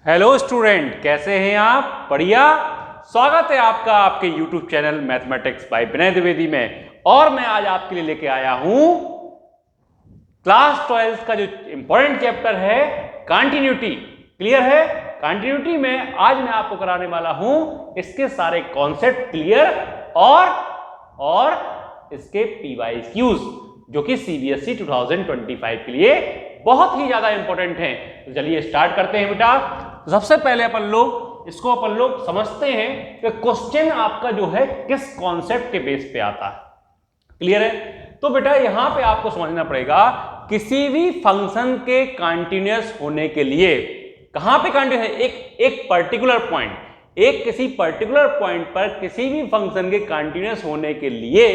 Hello student, कैसे हैं आप? बढ़िया। स्वागत है आपका आपके YouTube चैनल मैथमेटिक्स बाय विनय द्विवेदी में। और मैं आज आपके लिए लेके आया हूं क्लास 12 का जो इंपॉर्टेंट चैप्टर है कंटिन्यूटी। क्लियर है? कंटिन्यूटी में आज मैं आपको कराने वाला हूं इसके सारे कॉन्सेप्ट क्लियर और इसके PYQs जो कि CBSE 2025 के लिए बहुत ही ज्यादा इंपॉर्टेंट है। तो चलिए स्टार्ट करते हैं बेटा। तो सबसे पहले अपन लोग समझते हैं कि क्वेश्चन आपका जो है किस कॉन्सेप्ट के बेस पे आता है। क्लियर है? तो बेटा यहां पे आपको समझना पड़ेगा किसी भी फंक्शन के कंटीन्यूअस होने के लिए कहां पे कंटीन्यूअस है, एक पर्टिकुलर पॉइंट, किसी पर्टिकुलर पॉइंट पर किसी भी फंक्शन के कंटीन्यूअस होने के लिए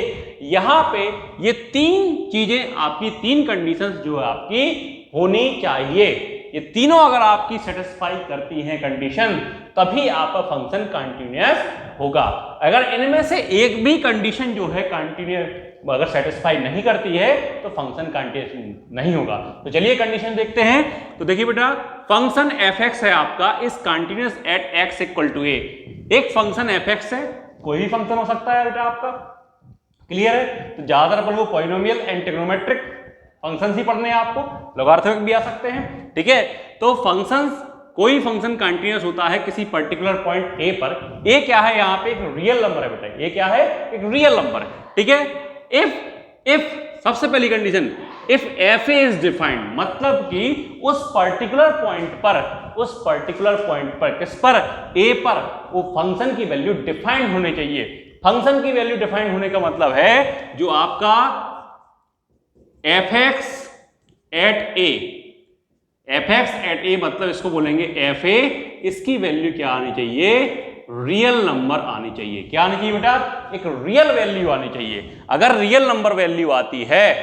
यहां पे ये तीन चीजें आपकी, तीन कंडीशंस जो आपकी होनी चाहिए। ये तीनों अगर आपकी सेटिस्फाई करती हैं कंडीशन, तभी आपका फंक्शन कंटीन्यूअस होगा। अगर इनमें से एक भी कंडीशन जो है कंटीन्यूअस अगर सेटिस्फाई नहीं करती है तो फंक्शन कंटीन्यूअस नहीं होगा। तो चलिए कंडीशन देखते हैं। तो देखिए बेटा, फंक्शन fx है आपका इस continuous at x equal to a। एक फंक्शन fx है, कोई भी फंक्शन हो सकता है बेटा आपका। क्लियर है? तो ज्यादातर अपन को पॉलिनोमियल एंड ट्रिग्नोमेट्रिक फंक्शंस ही पढ़ने हैं आपको, लोगारिथमिक भी आ सकते हैं। ठीक है? तो फंक्शंस, कोई फंक्शन कंटीन्यूअस होता है किसी पर्टिकुलर पॉइंट a पर। a क्या है? यहाँ पे एक रियल नंबर है बेटा। a क्या है? एक रियल नंबर है। ठीक है? इफ सबसे पहली condition, if fa is defined, मतलब कि उस पर्टिकुलर पॉइंट पर किस पर? a पर वो फंक्शन की वैल्यू डिफाइंड होनी चाहिए। फंक्शन की वैल्यू डिफाइंड होने का मतलब है जो आपका fx एट a, मतलब इसको बोलेंगे fa, इसकी वैल्यू क्या आनी चाहिए? रियल नंबर आनी चाहिए। क्या आनी चाहिए बेटा? एक रियल वैल्यू आनी चाहिए। अगर रियल नंबर वैल्यू आती है,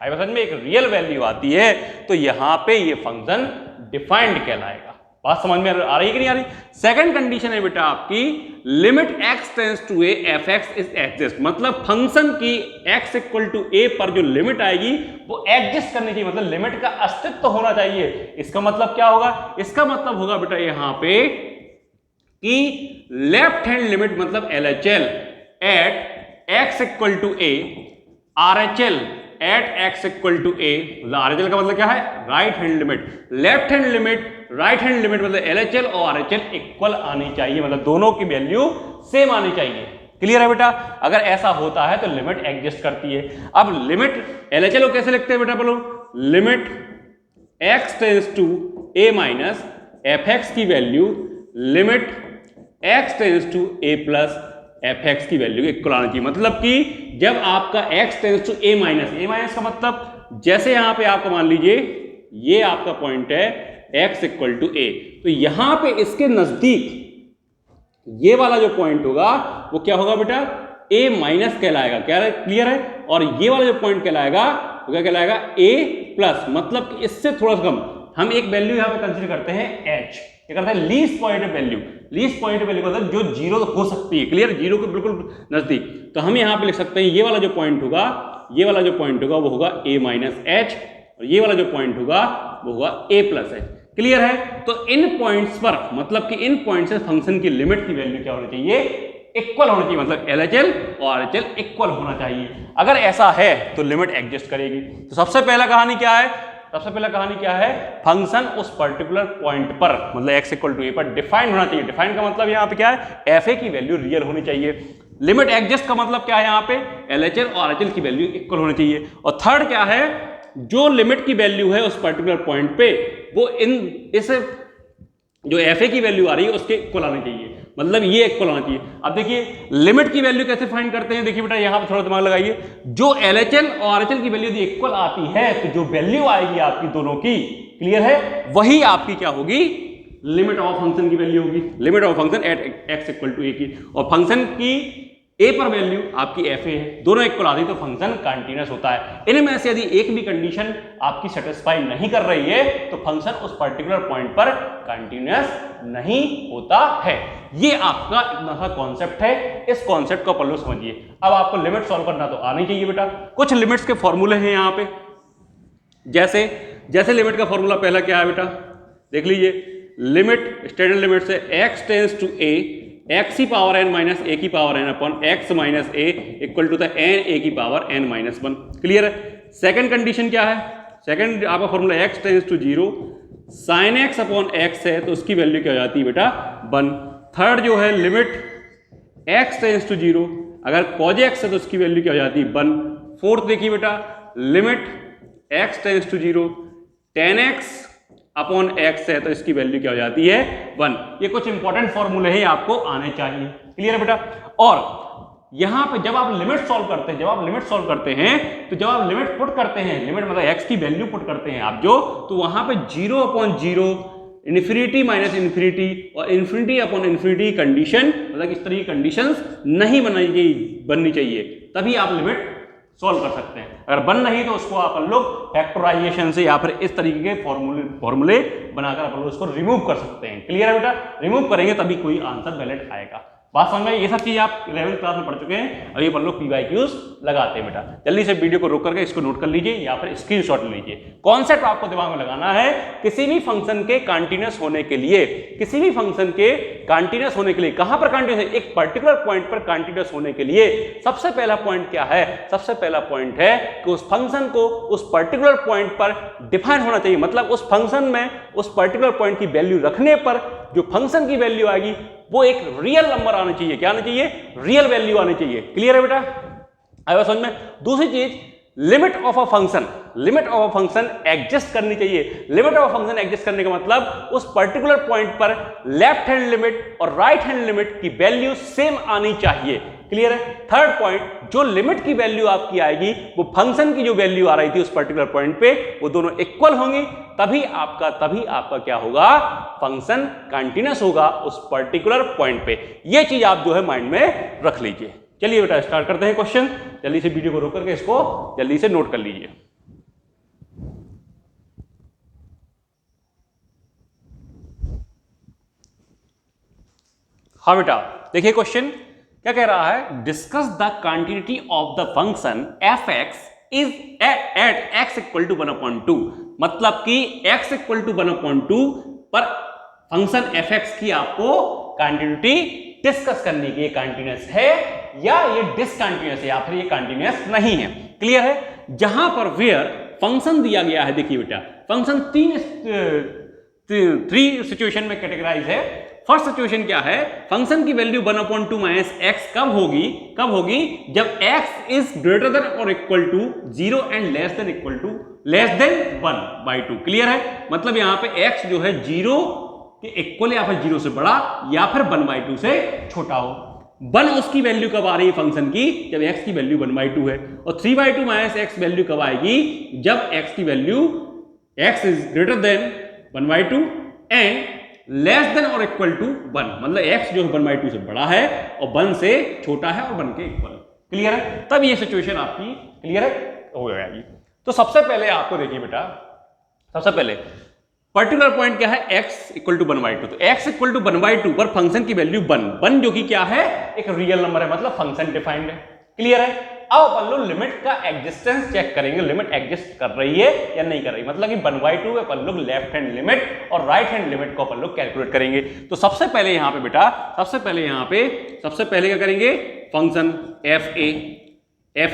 आई समझ में, एक रियल वैल्यू आती है तो यहां पे ये फंक्शन डिफाइंड कहलाएगा। बात समझ में आ रही है कि नहीं आ रही? सेकंड कंडीशन है बेटा आपकी, limit x tends to a fx is exist, मतलब फंक्शन की x इक्वल टू a पर जो लिमिट आएगी वो एग्जिस्ट करनी चाहिए, मतलब लिमिट का अस्तित्व होना चाहिए। इसका मतलब क्या होगा? इसका मतलब होगा बेटा यहां पे कि लेफ्ट हैंड लिमिट मतलब LHL at x equal to a, RHL at x equal to a, RHL का मतलब क्या है? Right hand limit. Left hand limit, right hand limit मतलब LHL और RHL इक्वल आनी चाहिए, मतलब दोनों की वैल्यू सेम आनी चाहिए। क्लियर है बेटा? अगर ऐसा होता है तो लिमिट एग्जिस्ट करती है। अब लिमिट LHL को कैसे लिखते हैं बेटा? बोलो, limit x tends to a minus fx की value limit x tends to a plus fx की वैल्यू इक्वल आनी चाहिए। मतलब कि जब आपका x tends to a minus का मतलब, जैसे यहां पे आपको मान लीजिए ये आपका पॉइंट है x इक्वल टू a, तो यहां पे इसके नजदीक ये वाला जो पॉइंट होगा वो क्या होगा बेटा? a माइनस कहलाएगा। क्या है? क्लियर है? और ये वाला जो पॉइंट कहलाएगा वो क्या कहलाएगा? a प्लस, मतलब कि इससे थोड़ा सा कम। हम एक वैल्यू यहां पे कंसीडर करते हैं h, क्या करते हैं? Least point value. Least point value का मतलब जो जीरो हो सकती है। क्लियर? जीरो के बिल्कुल नजदीक। तो हम यहां पे लिख सकते हैं ये वाला जो पॉइंट होगा, वो होगा a माइनस h, और ये वाला जो पॉइंट होगा वो होगा a प्लस h। क्लियर है? तो इन पॉइंट्स पर, मतलब कि इन पॉइंट से फंक्शन की लिमिट की वैल्यू क्या होनी चाहिए? इक्वल होनी चाहिए, मतलब LHL और RHL इक्वल होना चाहिए। अगर ऐसा है तो लिमिट एग्जिस्ट करेगी। तो सबसे पहला कहानी क्या है? फंक्शन उस पर्टिकुलर पॉइंट पर, मतलब x इक्वल टू a पर डिफाइंड होना चाहिए। डिफाइंड का मतलब यहाँ पे क्या है? fa की वैल्यू रियल होनी चाहिए। लिमिट एग्जिस्ट का मतलब क्या है? यहाँ पे LHL और RHL की वैल्यू इक्वल होनी चाहिए। और थर्ड क्या है? जो लिमिट की वैल्यू है उस पर्टिकुलर पॉइंट पे वो इस जो fa की वैल्यू आ रही है उसके इक्वल आनी चाहिए, मतलब ये इक्वल होना चाहिए। अब देखिए लिमिट की वैल्यू कैसे फाइंड करते हैं? देखिए बेटा यहां पे थोड़ा दिमाग लगाइए। जो LHL और RHL की वैल्यू यदि इक्वल आती है तो जो वैल्यू आएगी आपकी दोनों की, क्लियर है, वही आपकी क्या होगी? लिमिट ऑफ फंक्शन की वैल्यू होगी। Limit of function at x equal to a की, और फंक्शन की a पर वैल्यू आपकी fa है, दोनों इक्वल आती है तो फंक्शन कंटीन्यूअस होता है। इनमें से यदि एक भी कंडीशन आपकी सेटिस्फाई नहीं कर रही है तो फंक्शन उस पर्टिकुलर पॉइंट पर कंटीन्यूअस नहीं होता है। ये आपका इतना सा कॉन्सेप्ट है। इस कॉन्सेप्ट को पहले समझिए। अब आपको लिमिट सॉल्व करना तो आनी चाहिए बेटा। कुछ लिमिट्स के फॉर्मूले हैं यहाँ पे, जैसे लिमिट का फॉर्मूला पहला क्या है बेटा? देख लीजिए, लिमिट स्टैंडर्ड लिमिट से x tends to a x की पावर n माइनस a की power n upon x minus a equal to the n a की पावर n माइनस 1। क्लियर है। सेकंड कंडीशन क्या है, सेकंड आपका formula x tends to 0 sine x upon x है तो उसकी वैल्यू क्या हो जाती है बेटा 1। थर्ड जो है लिमिट x टेंस टू 0 अगर cos x है तो उसकी वैल्यू क्या हो जाती है 1। फोर्थ देखिए बेटा limit x tends to 0 tan x upon x है तो इसकी वैल्यू क्या हो जाती है 1। ये कुछ इंपॉर्टेंट फॉर्मूले ही आपको आने चाहिए। क्लियर है बेटा। और यहां पे जब आप लिमिट सॉल्व करते हैं, तो जब आप लिमिट पुट करते हैं, लिमिट मतलब x की वैल्यू पुट करते हैं आप जो, तो वहां पे 0 अपॉन 0 इन्फिनिटी माइनस इन्फिनिटी और इन्फिनिटी अपॉन इन्फिनिटी कंडीशन, मतलब इस तरह की कंडीशंस नहीं बननी चाहिए, तभी आप लिमिट सॉल्व कर सकते हैं। अगर बन नहीं तो उसको आप लोग फैक्टराइजेशन से या फिर इस तरीके के फॉर्मूले बनाकर आप लोग उसको रिमूव कर सकते हैं। क्लियर है बेटा। रिमूव करेंगे तभी कोई आंसर वैलिड आएगा। बात समझ में। ये सब चीज आप 11th क्लास में पढ़ चुके हैं। अभी अपन लोग PYQs लगाते हैं बेटा। जल्दी से वीडियो को रोक करके इसको नोट कर लीजिए या फिर स्क्रीनशॉट ले लीजिए। कॉन्सेप्ट आपको दिमाग में लगाना है, किसी भी फंक्शन के कंटीन्यूअस होने के लिए, कहां पर कंटीन्यूअस है, एक पर्टिकुलर पॉइंट पर कंटीन्यूअस होने के लिए सबसे पहला पॉइंट क्या है, सबसे पहला पॉइंट है कि उस फंक्शन को उस पर्टिकुलर पॉइंट पर डिफाइन होना चाहिए। मतलब उस फंक्शन में उस पर्टिकुलर पॉइंट की वैल्यू रखने पर जो फंक्शन की वैल्यू आएगी वो एक रियल नंबर आना चाहिए। क्या आना चाहिए, रियल वैल्यू आनी चाहिए। क्लियर है बेटा। आया समझ में। दूसरी चीज limit of a function exist करनी चाहिए। Limit of a function exist करने का मतलब उस पर्टिकुलर पॉइंट पर लेफ्ट हैंड लिमिट और राइट हैंड लिमिट की वैल्यू सेम आनी चाहिए। क्लियर है। थर्ड पॉइंट, जो लिमिट की वैल्यू आपकी आएगी वो फंक्शन की जो वैल्यू आ रही थी उस पर्टिकुलर पॉइंट पे, वो दोनों इक्वल होंगी, तभी आपका क्या होगा, फंक्शन कंटीन्यूअस होगा उस पर्टिकुलर पॉइंट पे। ये चीज आप जो है माइंड में रख लीजिए। चलिए बेटा स्टार्ट करते हैं क्वेश्चन। जल्दी से वीडियो को रोक करके इसको जल्दी से नोट कर लीजिए। हाँ बेटा देखिए क्वेश्चन क्या कह रहा है, discuss the continuity of the function f x is at x equal to 1/2। मतलब कि x इक्वल टू 1/2 पर फंक्शन एफ एक्स की आपको कंटिन्यूटी डिस्कस करनी की, कंटिन्यूअस है या ये डिसकंटिन्यूअस है या फिर ये कंटिन्यूअस नहीं है। क्लियर है। जहां पर वेयर फंक्शन दिया गया है, देखिए बेटा फंक्शन थ्री सिचुएशन में कैटेगराइज है। फर्स्ट सिचुएशन क्या है, फंक्शन की वैल्यू 1/2 माइनस एक्स कब होगी, जब x इज ग्रेटर देन और equal to 0 and less than 1/2। Clear है। मतलब यहां पे x जो है 0 के इक्वल या फिर 0 से बड़ा या फिर 1/2 से छोटा हो। 1 उसकी वैल्यू कब आ रही है फंक्शन की, जब x की वैल्यू 1/2 है। और 3/2 माइनस x वैल्यू कब आएगी, जब x की value x is greater then 1/2 and less then और इक्वल टू 1। मतलब x जो 1/2 से बड़ा है और 1 से छोटा है और 1 के इक्वल। क्लियर है। तब ये सिचुएशन आपकी क्लियर है हो जाएगी। तो सबसे पहले आपको देखिए बेटा, सबसे पहले पर्टिकुलर पॉइंट क्या है, x इक्वल टू 1/2। तो x इक्वल टू 1/2 पर फंक्शन की वैल्यू 1 जो कि क्या है, एक रियल नंबर है, मतलब फंक्शन डिफाइंड है। क्लियर है। अब अपन लोग लिमिट का एग्जिस्टेंस चेक करेंगे, लिमिट एग्जिस्ट कर रही है या नहीं कर रही। मतलब कि 1/2 में अपन लोग लेफ्ट हैंड लिमिट और राइट हैंड लिमिट को अपन लोग कैलकुलेट करेंगे। तो सबसे पहले यहां पे बेटा, सबसे पहले क्या करेंगे, फंक्शन एफ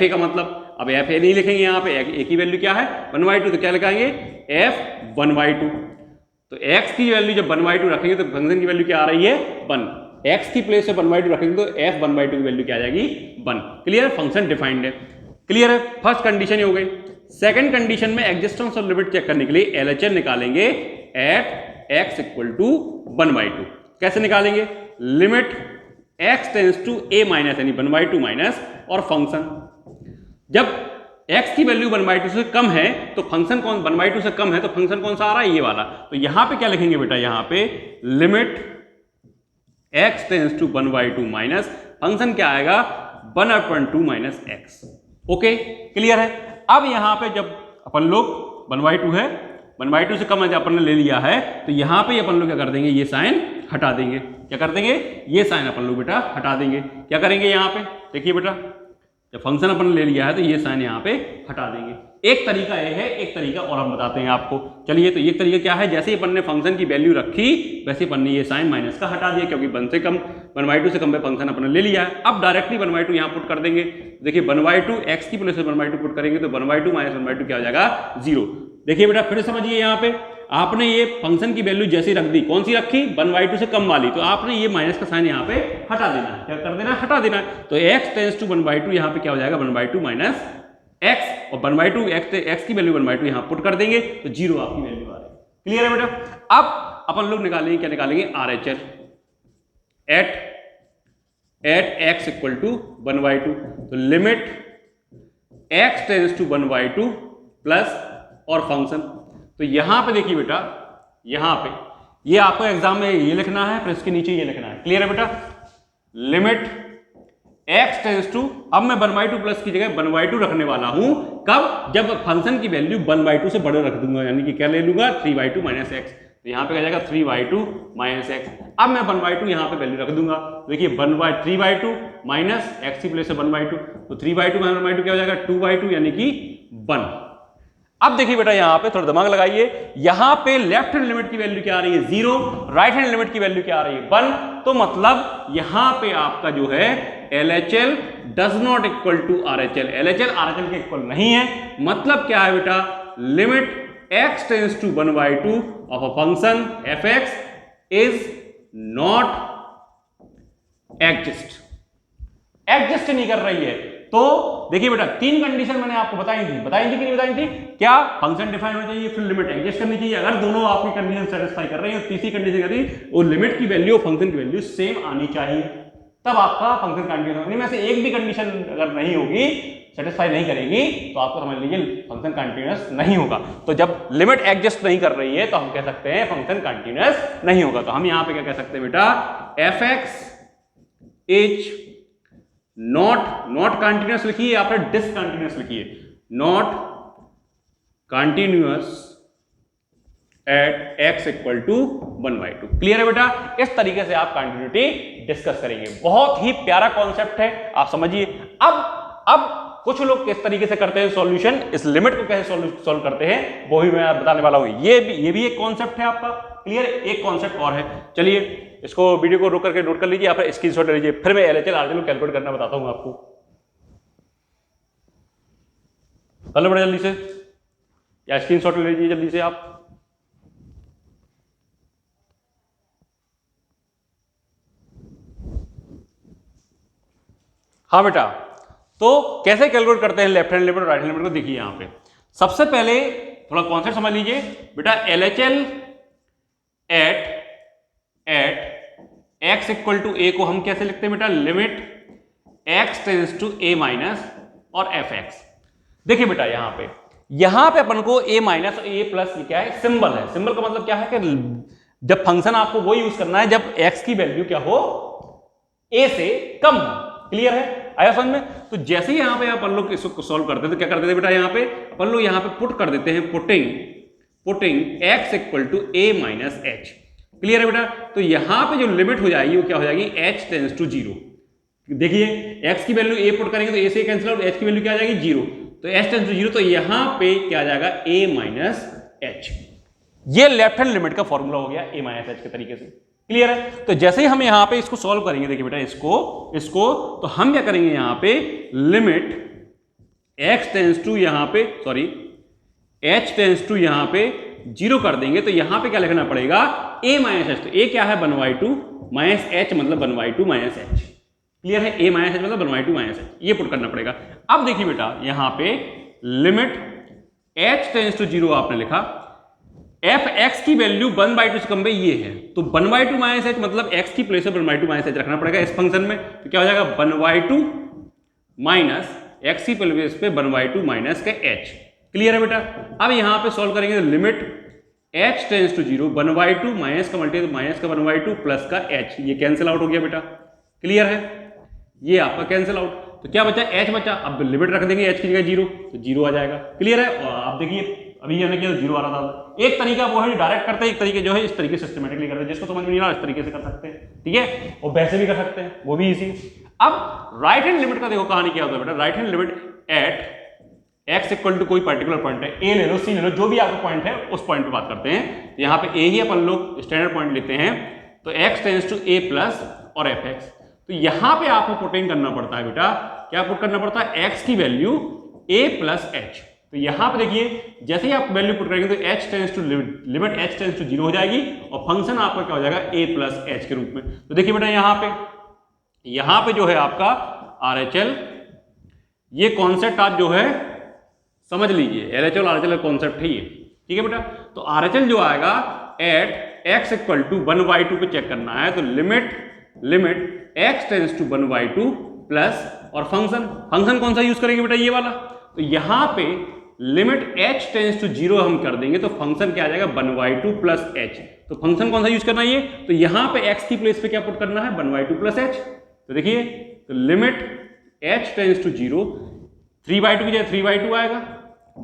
ए का मतलब, अब एफ ए नहीं लिखेंगे यहां पे, ए की वैल्यू क्या है 1/2, तो क्या लिखाएंगे f 1/2। तो x की वैल्यू जब 1/2 रखेंगे तो फंक्शन की वैल्यू क्या आ रही है 1। x की प्लेस से 1/2 रखेंगे तो f 1/2 की वैल्यू क्या आ जाएगी 1। क्लियर। फंक्शन डिफाइंड है। क्लियर है। फर्स्ट कंडीशन ही हो गई। सेकंड कंडीशन में एग्जिस्टेंस और लिमिट चेक करने के लिए LHS निकालेंगे एट x इक्वल टू 1/2। कैसे निकालेंगे, limit x tends to a minus यानी 1/2 माइनस और फंक्शन, जब x की वैल्यू 1/2 से कम है तो फंक्शन 1/2 से कम है तो फंक्शन कौन सा आ रहा है, ये वाला। तो यहां पे क्या लिखेंगे बेटा, यहां पे limit x tends to 1/2 minus function क्या आएगा 1/2 माइनस x। ओके क्लियर है। अब यहां पे जब अपन लोग 1/2 है, 1/2 से कम अपन ने ले लिया है, तो यहां पे अपन लोग क्या कर देंगे, ये साइन हटा देंगे। क्या कर देंगे, ये साइन अपन लोग बेटा हटा देंगे। क्या करेंगे यहां पे, देखिए बेटा जब फंक्शन अपन ले लिया है तो ये साइन यहाँ पे हटा देंगे। एक तरीका ये है, एक तरीका और हम बताते हैं आपको। चलिए, तो ये तरीका क्या है, जैसे ही अपन ने फंक्शन की वैल्यू रखी वैसे अपन ने ये साइन माइनस का हटा दिया, क्योंकि 1/2 से कम पे फंक्शन अपन ने ले लिया है। अब डायरेक्टली 1/2 यहाँ पुट कर देंगे। देखिए 1/2 एक्स की प्लेस में 1/2 पुट करेंगे तो 1/2 माइनस 1/2 क्या हो जाएगा, 0। देखिए बेटा फिर समझिए, यहाँ पे आपने ये फंक्शन की वैल्यू जैसी रख दी, कौन सी रखी, 1/2 से कम वाली, तो आपने ये माइनस का साइन यहाँ पे हटा देना है। क्या कर देना, हटा देना है। तो x टेंस टू 1/2 यहाँ पे क्या हो जाएगा, 1/2 माइनस x, और 1/2 x की वैल्यू 1/2 यहाँ पुट कर देंगे तो 0 आपकी वैल्यू आ रही है। क्लियर है बेटा। अब अपन लोग निकालेंगे, क्या निकालेंगे, RHS at x equal to 1/2। तो limit x tends to 1/2 plus और फंक्शन। तो यहां पे देखिए बेटा, यहां पे ये आपको एग्जाम में ये लिखना है, फिर इसके नीचे ये लिखना है। क्लियर है बेटा। लिमिट x टेंस टू, अब मैं 1/2 प्लस की जगह 1/2 रखने वाला हूं, कब, जब फंक्शन की वैल्यू 1/2 से बड़े रख दूंगा, यानी कि क्या ले लूंगा, 3/2 माइनस एक्स। तो यहाँ पे क्या जाएगा 3/2 माइनस एक्स। अब मैं 1/2 यहाँ पे वैल्यू रख दूंगा। देखिए 3/2 माइनस एक्स की प्लेस से 1/2, तो 3/2 माइनस 1/2 क्या हो जाएगा, 2/2 यानी कि 1। अब देखिए बेटा यहाँ पे थोड़ा दिमाग लगाइए, यहाँ पे लेफ्ट हैंड लिमिट की वैल्यू क्या आ रही है, 0, राइट हैंड लिमिट की वैल्यू क्या आ रही है, 1। तो मतलब यहाँ पे आपका जो है LHL does not equal to RHL, LHL RHL के इक्वल नहीं है। मतलब क्या है बेटा, limit x tends to 1/2 of a function fx is not exist नहीं कर रही है। तो देखिए बेटा 3 कंडीशन मैंने आपको बताई थी कि नहीं बताई थी, क्या, फंक्शन डिफाइन होना चाहिए, फिर लिमिट एग्जिस्ट करनी चाहिए। अगर दोनों आपकी कंडीशन सेटिस्फाई कर रही है, तीसरी कंडीशन क्या थी, वो लिमिट की वैल्यू और फंक्शन की वैल्यू सेम आनी चाहिए, तब आपका फंक्शन कंटिन्यूअस होगा। इनमें से एक भी कंडीशन अगर नहीं होगी, सेटिस्फाई नहीं करेगी, तो आपको समझ लीजिए फंक्शन कंटिन्यूअस नहीं होगा। तो जब लिमिट एग्जिस्ट नहीं कर रही है तो हम कह सकते हैं फंक्शन कंटिन्यूअस नहीं होगा। तो हम यहां पे क्या कह सकते हैं बेटा, fx इज नॉट कंटिन्यूअस लिखिए, आपने डिसकंटिन्यूअस लिखिए, not continuous at x equal to 1/2। Clear है बेटा। इस तरीके से आप कंटिन्यूटी डिस्कस करेंगे। बहुत ही प्यारा कॉन्सेप्ट है, आप समझिए। अब कुछ लोग किस तरीके से करते हैं सॉल्यूशन, इस लिमिट को कैसे सॉल्व करते हैं, वो भी मैं बताने वाला हूं। ये भी एक कॉन्सेप्ट है आपका। क्लियर। एक कॉन्सेप्ट और है, चलिए इसको वीडियो को रोक करके नोट कर लीजिए, आप स्क्रीनशॉट ले लीजिए, फिर मैं LHL RHL कैलकुलेट करना बताता हूं आपको। कर लो बड़ा जल्दी से, या स्क्रीनशॉट ले लीजिए जल्दी से आप। हाँ बेटा, तो कैसे कैलकुलेट करते हैं लेफ्ट हैंड लिमिट और राइट हैंड लिमिट को, देखिए यहां पे सबसे पहले थोड़ा कॉन्सेप्ट समझ लीजिए बेटा। LHL at x equal to a को हम कैसे लिखते हैं बेटा, limit x tends to a minus और fx। देखिए बेटा यहां पे अपन को a माइनस और a प्लस क्या है, सिंबल है। सिंबल का मतलब क्या है कि जब फंक्शन आपको वो यूज करना है जब x की वैल्यू क्या हो, a से कम हो। क्लियर है, आया समझ में। तो जैसे ही यहां पे अपन लोग इसको सॉल्व करते हैं तो क्या करते थे बेटा, यहां पे अपन लोग यहां पे पुट कर देते हैं, putting x equal to a minus h। Clear है बेटा। तो यहां पे जो लिमिट हो जाएगी वो क्या हो जाएगी, h टेंस टू 0। देखिए x की वैल्यू a पुट करेंगे तो a से कैंसिल आउट, h की वैल्यू क्या आ जाएगी 0, तो h टेंस टू 0, तो यहां पे क्या आ जाएगा a माइनस h। ये लेफ्ट हैंड लिमिट का फॉर्मूला हो गया a माइनस h के तरीके से। क्लियर है। तो जैसे ही हम यहां पे इसको सॉल्व करेंगे, देखिए बेटा इसको तो हम क्या करेंगे, यहां पे लिमिट x टेंस टू यहां पे h टेंस टू यहां पे 0 कर देंगे, तो यहां पे क्या लिखना पड़ेगा, a माइनस h। तो a क्या है 1/2 माइनस h मतलब 1/2 माइनस h। क्लियर है, a माइनस h मतलब 1/2 माइनस h, ये पुट करना पड़ेगा। अब देखिए बेटा यहां पे लिमिट h टेंस टू 0 आपने लिखा, fx की वैल्यू 1/2 से कम पे ये है, तो 1/2 माइनस h मतलब x की प्लेस में 1/2 माइनस h रखना पड़ेगा इस फंक्शन में। तो क्या हो जाएगा 1/2 माइनस x की प्लेस पे 1/2 माइनस का h। क्लियर है बेटा। अब यहां पे सॉल्व करेंगे तो limit h tends to 0, 1/2 minus का मल्टीप्लाई तो माइनस का 1/2 प्लस का h, ये कैंसिल आउट हो गया बेटा। क्लियर है, ये आपका कैंसिल आउट, तो क्या बचा, h बचा। अब लिमिट रख देंगे h की जगह 0, तो 0 आ जाएगा। क्लियर है। और आप देखिए अभी हमने किया 0 आ रहा था। एक तरीका वो है डायरेक्ट करते हैं, एक तरीके जो है इस तरीके सिस्टमेटिकली करते हैं, जिसको समझ में नहीं आ रहा इस तरीके से कर सकते हैं, ठीक है, और वैसे भी कर सकते हैं, वो भी इजी। अब राइट हैंड लिमिट का देखो कहानी क्या होता है बेटा, right hand limit at x equal to कोई पर्टिकुलर पॉइंट है, a ले लो, c ले लो, जो भी आपका पॉइंट है उस पॉइंट पे बात करते हैं। यहाँ पे a ही अपन लोग स्टैंडर्ड पॉइंट लेते हैं, तो x tends to a plus और fx। तो यहाँ पे आपको पुटिंग करना पड़ता है बेटा, क्या पुट करना पड़ता है, x की वैल्यू a प्लस h। तो यहाँ पे देखिए जैसे ही आप वैल्यू पुट करेंगे तो h tends to limit h tends to 0 हो जाएगी और फंक्शन आपका क्या हो जाएगा a प्लस h के रूप में। तो देखिए बेटा यहाँ पे जो है आपका RHL, ये कॉन्सेप्ट आप जो है समझ लीजिए, LHL और RHL का कॉन्सेप्ट है ये, ठीक है बेटा। तो RHL जो आएगा एट x इक्वल टू 1/2 पे चेक करना है, तो limit x tends to 1/2 plus और फंक्शन कौन सा यूज करेंगे बेटा, ये वाला। तो यहाँ पे लिमिट h टेंड्स टू 0 हम कर देंगे तो फंक्शन क्या आ जाएगा 1/2 प्लस h। तो फंक्शन कौन सा यूज करना है ये, तो यहाँ पे x की प्लेस पे क्या पुट करना है 1/2 प्लस h। तो देखिए तो लिमिट h टेंड्स टू 0, 3/2 की जगह 3/2 आएगा,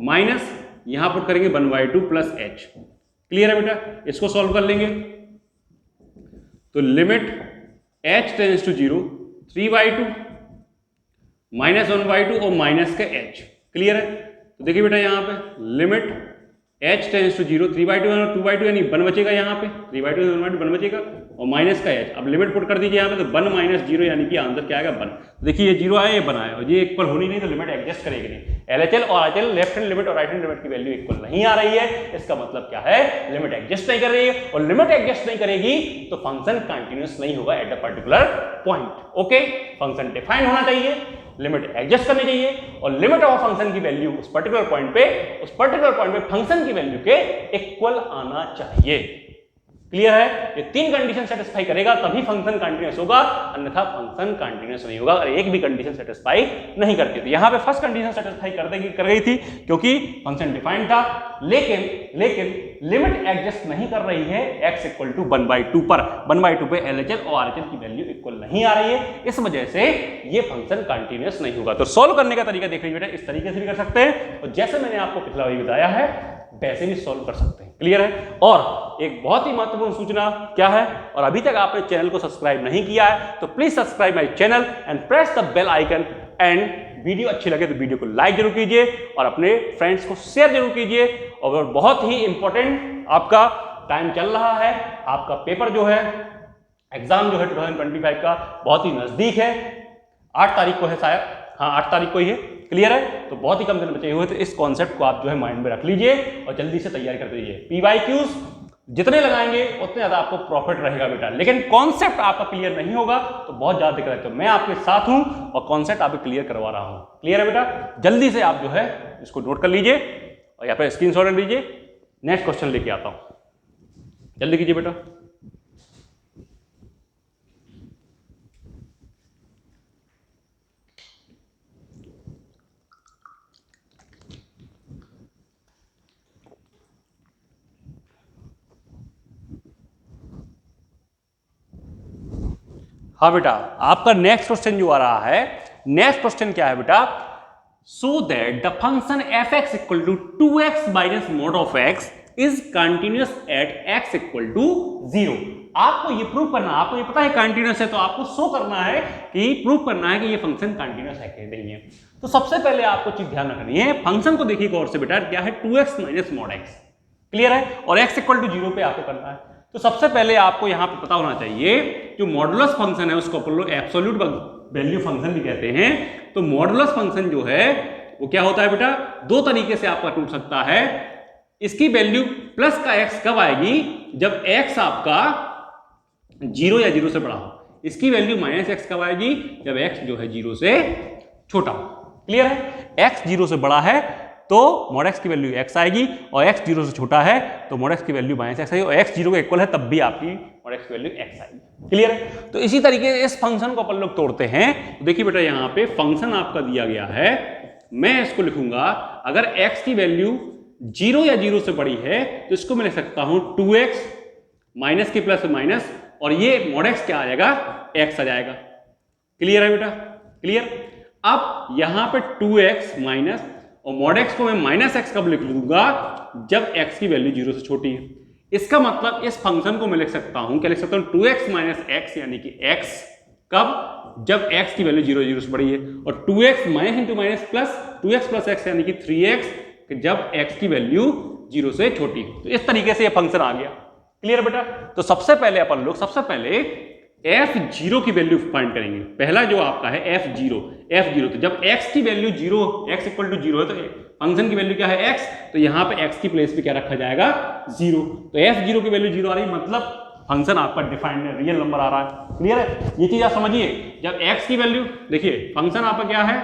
माइनस यहां पुट करेंगे 1/2 प्लस h। क्लियर है बेटा, इसको सॉल्व कर लेंगे तो limit h tends to 0, 3/2 minus 1/2 और माइनस का h। क्लियर है, तो देखिए बेटा यहाँ पे लिमिट h टेंड्स टू 0, 3/2 और 2/2 यानी 1 बचेगा, यहाँ पे 3/2 और 1 बचेगा और माइनस का h। अब लिमिट पुट कर दीजिए यहाँ पे, तो 1 माइनस 0 यानी कि आंसर क्या आएगा 1। देखिए ये 0 आया, ये 1 आया और ये इक्वल होनी नहीं, तो लिमिट एडजस्ट करेगी नहीं। LHL और RHL लेफ्ट हैंड लिमिट और राइट हैंड लिमिट की वैल्यू इक्वल नहीं आ रही है, इसका मतलब क्या है, लिमिट एडजस्ट नहीं कर रही है, और लिमिट एडजस्ट नहीं करेगी तो फंक्शन कंटिन्यूअस नहीं होगा at a particular point. Okay, function define होना चाहिए, लिमिट एडजस्ट करनी चाहिए और लिमिट ऑफ फंक्शन की वैल्यू उस पर्टिकुलर पॉइंट पे फंक्शन की वैल्यू के इक्वल आना चाहिए। क्लियर है, ये 3 कंडीशन सेटिस्फाई करेगा तभी फंक्शन कंटीन्यूअस होगा, अन्यथा फंक्शन कंटीन्यूअस नहीं होगा। अगर एक भी कंडीशन सेटिस्फाई नहीं करती, तो यहाँ पे फर्स्ट कंडीशन सेटिस्फाई कर गई थी क्योंकि फंक्शन डिफाइंड था, लेकिन लिमिट एडजस्ट नहीं कर रही है x इक्वल टू 1/2 पर। 1/2 पे LHL और RHL की वैल्यू इक्वल नहीं आ रही है, इस वजह से ये फंक्शन कंटीन्यूअस नहीं होगा। तो सॉल्व करने का तरीका देख लीजिए बेटा, इस तरीके से भी कर सकते हैं और जैसे मैंने आपको पिछला भी बताया है वैसे भी सॉल्व कर सकते हैं। क्लियर है, और एक बहुत ही महत्वपूर्ण सूचना क्या है, और अभी तक आपने चैनल को सब्सक्राइब नहीं किया है तो please subscribe my channel and press the bell icon, and video अच्छी लगे तो वीडियो को लाइक जरूर कीजिए और अपने फ्रेंड्स को शेयर जरूर कीजिए। और बहुत ही इंपॉर्टेंट आपका टाइम चल रहा है, आपका पेपर जो है, एग्जाम जो है 2025 का बहुत ही नजदीक है, 8 तारीख को है शायद, हाँ 8 तारीख को ही है। क्लियर है, तो बहुत ही कम दिन बचे हुए, तो इस कॉन्सेप्ट को आप जो है माइंड में रख लीजिए और जल्दी से तैयारी कर दीजिए। PYQs जितने लगाएंगे उतने ज्यादा आपको प्रॉफिट रहेगा बेटा, लेकिन कॉन्सेप्ट आपका क्लियर नहीं होगा तो बहुत ज्यादा दिक्कत है। तो मैं आपके साथ हूं और कॉन्सेप्ट आपको क्लियर करवा रहा हूं। क्लियर है बेटा, जल्दी से आप जो है इसको नोट कर लीजिए और यहाँ पे स्क्रीनशॉट ले लीजिए। नेक्स्ट क्वेश्चन लेके आता हूं, जल्दी कीजिए बेटा। हाँ बेटा, आपका नेक्स्ट क्वेश्चन जो आ रहा है, नेक्स्ट क्वेश्चन क्या है बेटा, so that the function f(x) equal to 2x minus mod of x is continuous at x equal to 0। आपको ये प्रूव करना, आपको ये पता है कंटिन्यूअस है, तो आपको शो करना है कि प्रूव करना है कि ये फंक्शन कंटिन्यूअस है कि नहीं है। तो सबसे पहले आपको चीज ध्यान रखनी है, फंक्शन को देखिए गौर से बेटा, क्या है 2x minus mode x। Clear है, और x इक्वल टू 0 पे आपको करना है। तो सबसे पहले आपको यहां पे पता होना चाहिए, जो मॉडुलस फंक्शन है उसको अपन लोग एब्सोल्यूट वैल्यू फंक्शन भी कहते हैं। तो मॉडुलस फंक्शन जो है वो क्या होता है बेटा, 2 तरीके से आपका टूट सकता है। इसकी वैल्यू प्लस का x कब आएगी, जब x आपका 0 या 0 से बड़ा हो। इसकी वैल्यू माइनस x कब आएगी, जब x जो है 0 से छोटा हो। क्लियर है, x 0 से बड़ा है तो mod x की वैल्यू x आएगी, और x 0 से छोटा है तो mod x की वैल्यू माइनस x आएगी, और x 0 के इक्वल है तब भी आपकी mod x की वैल्यू x आएगी। क्लियर है, तो इसी तरीके से इस फंक्शन को अपन लोग तोड़ते हैं। तो देखिए बेटा, यहाँ पे फंक्शन आपका दिया गया है, मैं इसको लिखूंगा, अगर x की वैल्यू 0 या 0 से बड़ी है तो इसको मैं लिख सकता हूं 2x माइनस के प्लस माइनस, और ये mod x क्या आ जाएगा, x आ जाएगा। क्लियर है बेटा, क्लियर। अब यहां पे 2x माइनस, और mod x को मैं माइनस x कब लिख लूंगा, जब x की वैल्यू 0 से छोटी है। इसका मतलब इस फंक्शन को मैं लिख सकता हूं, क्या लिख सकता हूं, 2x माइनस x यानी कि x कब? जब x की वैल्यू 0 0 से बड़ी है। और 2x minus into minus plus 2x plus x यानी कि 3x जब x की वैल्यू 0 से छोटी हो। तो इस तरीके से ये फंक्शन आ गया। क्लियर बेटा? तो सबसे पहले अपन लोग f0 की वैल्यू फाइंड करेंगे। पहला जो आपका है f0 तो जब x की वैल्यू 0 x इक्वल टू 0 है तो फंक्शन की वैल्यू क्या है x, तो यहाँ पे x की प्लेस पे क्या रखा जाएगा 0। तो f0 की वैल्यू 0 आ रही है, मतलब फंक्शन आपका डिफाइंड है, रियल नंबर आ रहा है। क्लियर है? ये चीज आप समझिए। जब x की वैल्यू देखिए फंक्शन आपका क्या है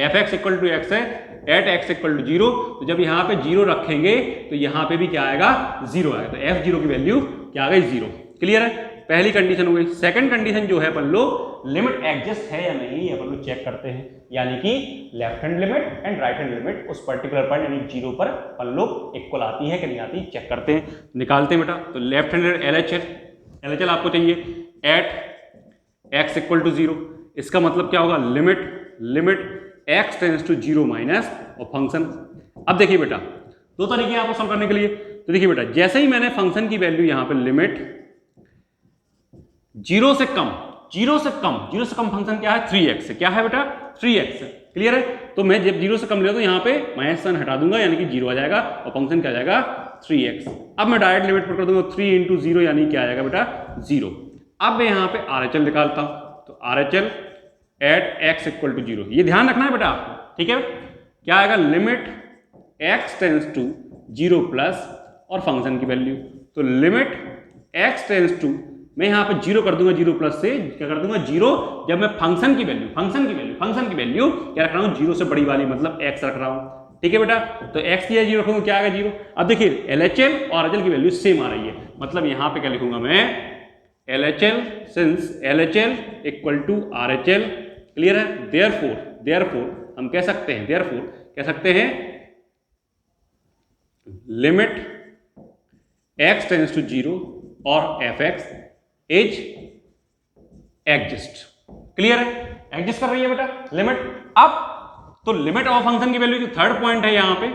fx इक्वल टू x है एट x इक्वल टू 0, तो जब यहाँ पे 0 रखेंगे तो यहाँ पे भी क्या आएगा 0 आएगा। तो f0 की वैल्यू क्या आ गई 0। क्लियर है? पहली कंडीशन हो गई। सेकंड कंडीशन जो है अपन लोग लिमिट एग्जिस्ट है या नहीं ये अपन लोग चेक करते हैं, यानी कि left hand limit and right hand limit उस पर्टिकुलर पॉइंट यानी 0 पर अपन लोग इक्वल आती है कि नहीं आती चेक करते हैं, निकालते हैं बेटा। तो लेफ्ट हैंड LHL आपको चाहिए एट x इक्वल टू 0। इसका मतलब क्या होगा limit x tends to 0 minus और फंक्शन। अब देखिए बेटा दो तरीके आपको सॉल्व करने के लिए। तो देखिए बेटा जैसे ही मैंने फंक्शन की वैल्यू यहां पे लिमिट 0 से कम फंक्शन क्या है 3x से, क्या है बेटा 3x। क्लियर है? तो मैं जब 0 से कम ले तो यहाँ पे माइनस साइन हटा दूंगा यानी कि 0 आ जाएगा और फंक्शन क्या आ जाएगा 3x। अब मैं डायरेक्ट लिमिट पुट कर दूंगा 3 इंटू 0 यानी क्या आ जाएगा बेटा 0। अब मैं यहाँ पे RHL निकालता हूं तो RHL at x equal to 0। ये ध्यान रखना है बेटा आपको, ठीक है? क्या आएगा limit x tends to 0 plus और फंक्शन की वैल्यू। तो लिमिट x टेंड्स टू मैं यहाँ पे 0 कर दूंगा 0 प्लस से क्या कर दूंगा 0, जब मैं फंक्शन की वैल्यू क्या रख रहा हूँ 0 से बड़ी वाली मतलब x रख रहा हूँ। ठीक है बेटा? तो x की 0 रखूंगा क्या आएगा 0। अब देखिए LHL और RHL की वैल्यू सेम आ रही है, मतलब यहाँ पे क्या लिखूंगा मैं LHL since LHL equal to RHL। Clear है? देयरफॉर हम कह सकते हैं लिमिट x टेंड्स टू 0 और fx इज एग्जिस्ट। क्लियर है? एग्जिस्ट कर रही है बेटा लिमिट। अब तो लिमिट ऑफ फंक्शन की वैल्यू जो थर्ड पॉइंट है यहां पे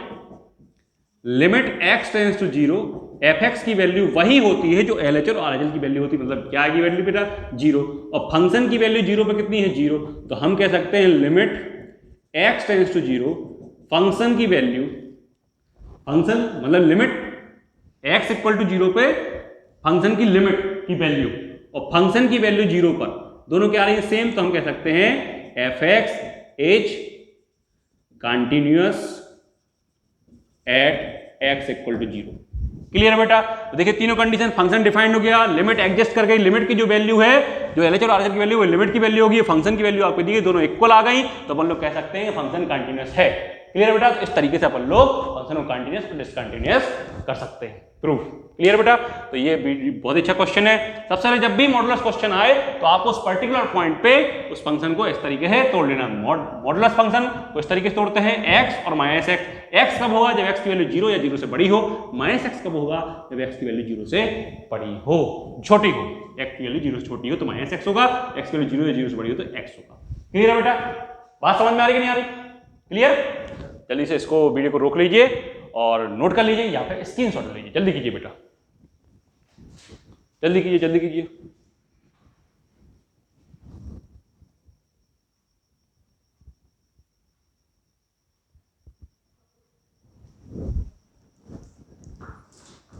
limit x tends to 0 fx की वैल्यू वही होती है जो LHL और RHL की वैल्यू होती है, मतलब क्या आएगी वैल्यू बेटा 0 और फंक्शन की वैल्यू 0 पे कितनी है 0। तो हम कह सकते हैं limit x tends to 0 function की वैल्यू मतलब लिमिट x इक्वल टू 0 पे फंक्शन की लिमिट की वैल्यू और फंक्शन की वैल्यू 0 पर दोनों क्या आ रही है सेम, तो हम कह सकते हैं fx is continuous at x equal to 0। Clear है बेटा? तो देखिए तीनों कंडीशन, फंक्शन डिफाइंड हो गया, लिमिट एडजस्ट कर गई, लिमिट की जो वैल्यू है जो LHL और RHL की वैल्यू है लिमिट की वैल्यू होगी, फंक्शन की वैल्यू आपको दी गई, दोनों इक्वल आ गई, तो अपन लोग कह सकते हैं फंक्शन कंटिन्यूअस है। क्लियर बेटा? तो इस तरीके से अपन लोग फंक्शन को कंटिन्यूअस और डिसकंटिन्यूअस कर सकते हैं, प्रूफ। क्लियर बेटा? तो ये बहुत अच्छा क्वेश्चन है। सबसे पहले जब भी मॉडुलस क्वेश्चन आए तो आपको उस पर्टिकुलर पॉइंट पे उस फंक्शन को इस तरीके से तोड़ लेना। मॉडुलस फंक्शन को इस तरीके से तोड़ते हैं x और माइनस x। x कब होगा जब x की वैल्यू 0 या 0 से बड़ी हो, माइनस x कब होगा जब x की वैल्यू 0 से बड़ी हो, छोटी हो। x की वैल्यू 0 से छोटी हो तो माइनस x होगा, x की वैल्यू 0 या 0 से बड़ी हो तो x होगा। क्लियर है बेटा? बात समझ में आ रही कि नहीं आ रही? क्लियर? जल्दी से इसको वीडियो को रोक लीजिए और नोट कर लीजिए या फिर स्क्रीनशॉट ले लीजिए। जल्दी कीजिए बेटा, जल्दी कीजिए।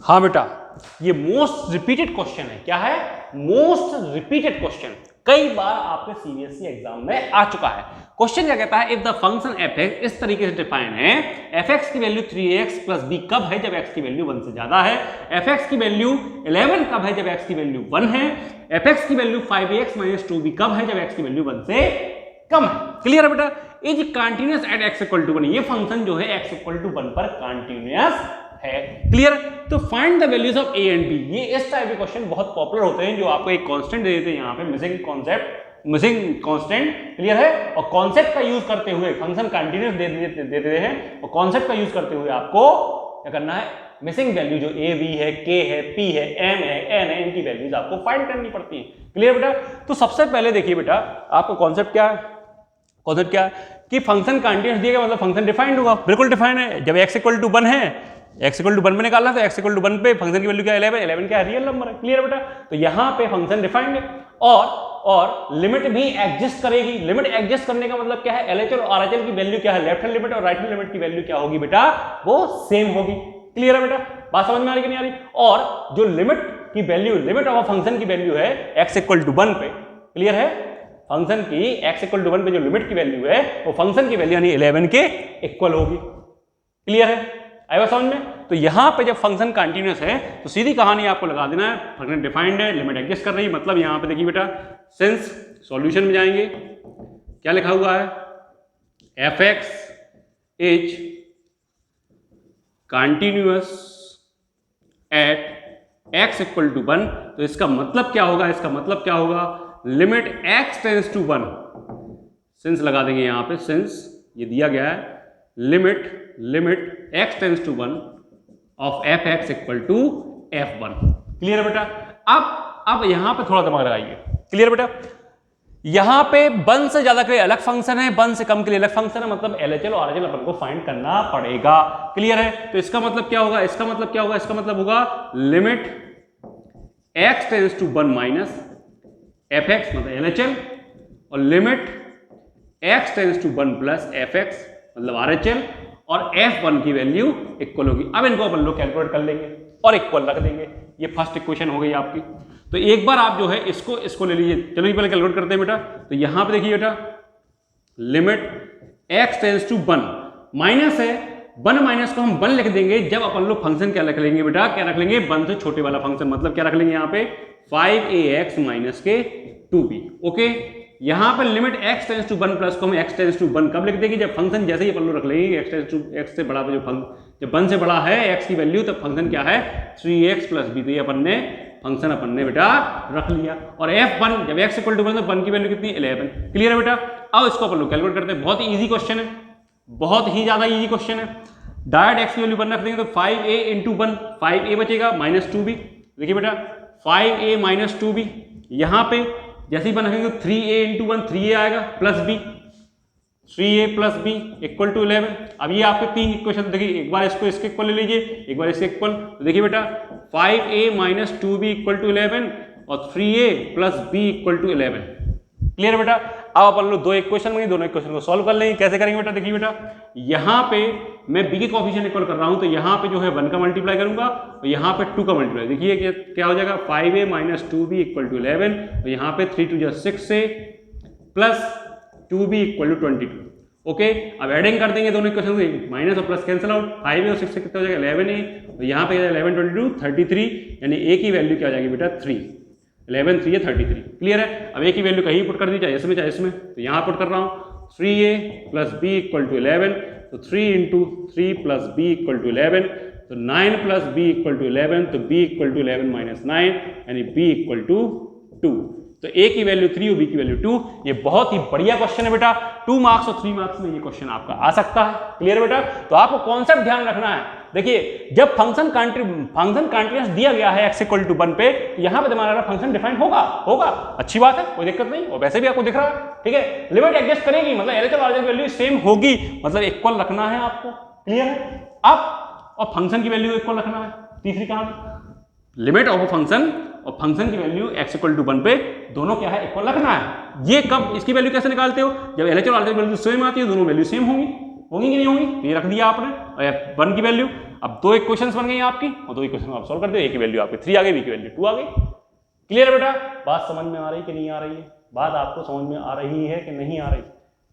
हाँ बेटा, ये मोस्ट रिपीटेड क्वेश्चन है। क्या है? मोस्ट रिपीटेड क्वेश्चन, कई बार आपके सीबीएसई एग्जाम में आ चुका है। क्वेश्चन क्या कहता है, इफ द फंक्शन fx इस तरीके से डिफाइन है, fx की वैल्यू 3x प्लस b कब है जब x की वैल्यू 1 से ज्यादा है, fx की वैल्यू 11 कब है जब x की वैल्यू 1 है, fx की वैल्यू 5x माइनस 2b कब है जब x की वैल्यू 1 से कम है। क्लियर है बेटा? Is continuous at x equal to 1। ये फंक्शन जो है x इक्वल टू 1 पर कंटिन्यूअस है। क्लियर? तो find the values of a and b। ये इस टाइप के क्वेश्चन बहुत पॉपुलर होते हैं जो आपको एक कांस्टेंट दे देते हैं, यहाँ पे मिसिंग कांस्टेंट। क्लियर है? और कॉन्सेप्ट का यूज करते हुए फंक्शन कंटिन्यूअस दे देते हैं और कॉन्सेप्ट का यूज करते हुए आपको क्या करना है, मिसिंग वैल्यू जो a b है, k है, p है, m है, n है, इनकी वैल्यूज आपको फाइंड करनी पड़ती है। क्लियर बेटा? तो सबसे पहले देखिए बेटा आपका कॉन्सेप्ट क्या है कि फंक्शन कंटिन्यूअस दिया गया मतलब फंक्शन डिफाइंड होगा। बिल्कुल डिफाइंड है। जब x इक्वल टू 1 है, x इक्वल टू 1 में निकालना तो x इक्वल टू 1 पे फंक्शन की वैल्यू क्या है 11 क्या है रियल नंबर है। क्लियर बेटा? तो यहाँ पे फंक्शन डिफाइंड है और और लिमिट भी एग्जिस्ट करेगी। लिमिट एग्जिस्ट करने का मतलब क्या है, एलएचएल और आरएचएल की वैल्यू क्या है, लेफ्ट हैंड लिमिट और राइट हैंड लिमिट की वैल्यू क्या होगी बेटा, वो सेम होगी। क्लियर है बेटा, बात समझ में आ रही कि नहीं आ रही। और जो लिमिट की वैल्यू, लिमिट ऑफ फंक्शन की वैल्यू है x = 1 पे, क्लियर है, फंक्शन की x = 1 पे जो लिमिट की वैल्यू है वो फंक्शन की वैल्यू यानी 11 के इक्वल होगी। क्लियर है, आएगा समझ में। तो यहां पे जब फंक्शन कंटीन्यूअस है तो सीधी कहानी आपको लगा देना है, फंक्शन डिफाइंड है, लिमिट एग्जिस्ट कर रही है, मतलब यहां पे देखिए बेटा, सिंस सॉल्यूशन में जाएंगे, क्या लिखा हुआ है, f(x) is continuous at x = 1। तो इसका मतलब क्या होगा, इसका मतलब क्या होगा, limit x tends to 1, since लगा देंगे यहां पे, सिंस ये दिया गया है, limit x tends to 1 of f(x) = f(1). Clear है बेटा। अब यहां पे थोड़ा दिमाग लगाइए। क्लियर बेटा, यहां पे 1 से ज्यादा के लिए अलग फंक्शन है, 1 से कम के लिए अलग फंक्शन है, मतलब एलएचएल और आरएचएल अपन को फाइंड करना पड़ेगा। क्लियर है, तो इसका मतलब क्या होगा, इसका मतलब क्या होगा, इसका मतलब होगा limit x tends to 1 minus fx मतलब एलएचएल, और limit x tends to 1 plus fx मतलब आरएचएल, और f(1) की वैल्यू इक्वल होगी। अब इनको अपन लोग कैलकुलेट कर लेंगे और इक्वल रख देंगे। ये फर्स्ट इक्वेशन हो गई आपकी। तो एक बार आप जो है इसको ले लीजिए, चलो पहले कैलकुलेट करते हैं बेटा। तो यहां पे देखिए बेटा, limit x tends to 1 minus है, 1 माइनस को हम 1 लिख देंगे जब अपन लोग फंक्शन क्या रख लेंगे बेटा, क्या रख लेंगे, 1 से छोटे वाला फंक्शन, मतलब क्या रख लेंगे यहाँ पे 5ax माइनस के 2b। ओके, यहां पर limit x tends to 1 plus को हम x टेंड्स टू 1 कब लिख देंगे, जब फंक्शन जैसे ही अपन लोग रख लेंगे x से बड़ा, जो जब 1 से बड़ा है x की वैल्यू, तब फंक्शन क्या है 3x प्लस b। तो ये अपन ने बेटा रख लिया। और f(1) जब x = 1 तो 1 की वैल्यू कितनी, 11। क्लियर है बेटा। अब इसको अपन लोग कैलकुलेट करते हैं, बहुत ही इजी क्वेश्चन है, बहुत ही ज्यादा इजी क्वेश्चन है। डायरेक्ट x की वैल्यू 1 रख देंगे तो 5a × 1, 5a बचेगा माइनस 2b। देखिए बेटा 5a माइनस 2b, यहां पे जैसे ही बन रखेंगे 3a × 1, 3a आएगा plus b, 3a plus b equal to 11। अब ये आपके 3 इक्वेशन देखिए, एक बार इसको इसके इक्वल ले लीजिए, एक बार इसके इक्वल। तो देखिए बेटा 5a minus 2b equal to 11 और 3a plus b equal to 11। Clear बेटा। अब अपन लोग 2 इक्वेशन में, दोनों इक्वेशन को सॉल्व कर लेंगे। कैसे करेंगे बेटा, देखिए बेटा यहां पे मैं b के कोएफिशिएंट इक्वल कर रहा हूं, तो यहां पे जो है 1 का मल्टीप्लाई करूंगा और यहां पे 2 का मल्टीप्लाई। देखिए क्या हो जाएगा, 5a minus 2b equal to 11, तो यहां पे 3 2 6 से plus 2b equal to 22। Okay, अब एडिंग कर देंगे दोनों इक्वेशन को, माइनस और प्लस कैंसिल आउट, 5a और 6 से कितना हो जाएगा 11a, और यहाँ पे 11 22 33, यानी a की वैल्यू क्या हो जाएगी बेटा 3, 11 3 33। क्लियर है। अब a की वैल्यू कहीं पुट कर दी, चाहे इसमें चाहे इसमें, तो यहाँ पुट कर रहा हूँ 3a plus b equal to 11, तो 3 × 3 प्लस b इक्वल टू 11, तो 9 प्लस b इक्वल टू 11, तो b इक्वल टू 11 माइनस 9, यानी b इक्वल टू 2। तो a की वैल्यू 3 और b की वैल्यू 2। ये बहुत ही बढ़िया क्वेश्चन है बेटा, 2 मार्क्स और 3 मार्क्स में ये क्वेश्चन आपका आ सकता है। क्लियर बेटा। तो आपको कॉन्सेप्ट ध्यान रखना है। देखिए जब फंक्शन कंटीन्यूअस दिया गया है x = 1 पे, यहां पे हमारा फंक्शन डिफाइंड होगा, अच्छी बात है, कोई दिक्कत नहीं, और वैसे भी आपको दिख रहा है, ठीक है। लिमिट एडजस्ट करेगी, मतलब एलएचएल और आरएचएल वैल्यू सेम होगी, मतलब इक्वल रखना है आपको। क्लियर है। अब और फंक्शन की वैल्यू इक्वल रखना है। तीसरी कहानी, लिमिट ऑफ अ फंक्शन और फंक्शन की वैल्यू x = 1 पे दोनों क्या है, इक्वल रखना है। ये कब, इसकी वैल्यू कैसे निकालते हो, जब एलएचएल और आरएचएल वैल्यू सेम आती है, दोनों वैल्यू सेम होंगी कि नहीं होंगी, तो ये रख दिया आपने। और 1 की वैल्यू, अब 2 इक्वेशंस बन गई आपकी, और 2 इक्वेशन आप सॉल्व कर दो, a की वैल्यू आपकी 3 आ गई, b की वैल्यू 2 आ गई। क्लियर है बेटा। बात समझ में आ रही कि नहीं आ रही है, बात आपको समझ में आ रही है कि नहीं आ रही,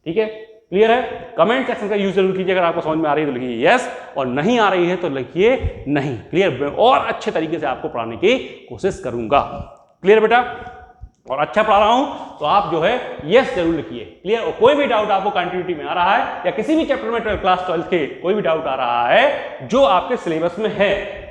ठीक है। क्लियर है। कमेंट सेक्शन का यूज जरूर कीजिए, अगर आपको समझ में आ रही है तो लिखिए यस, और नहीं आ रही है तो लिखिए नहीं। क्लियर, और अच्छे तरीके से आपको पढ़ाने की कोशिश करूंगा। क्लियर बेटा। और अच्छा पढ़ा रहा हूं तो आप जो है यस जरूर लिखिए। क्लियर। और कोई भी डाउट आपको कंटिन्यूटी में आ रहा है या किसी भी चैप्टर में क्लास 12 के कोई भी डाउट आ रहा है जो आपके सिलेबस में है,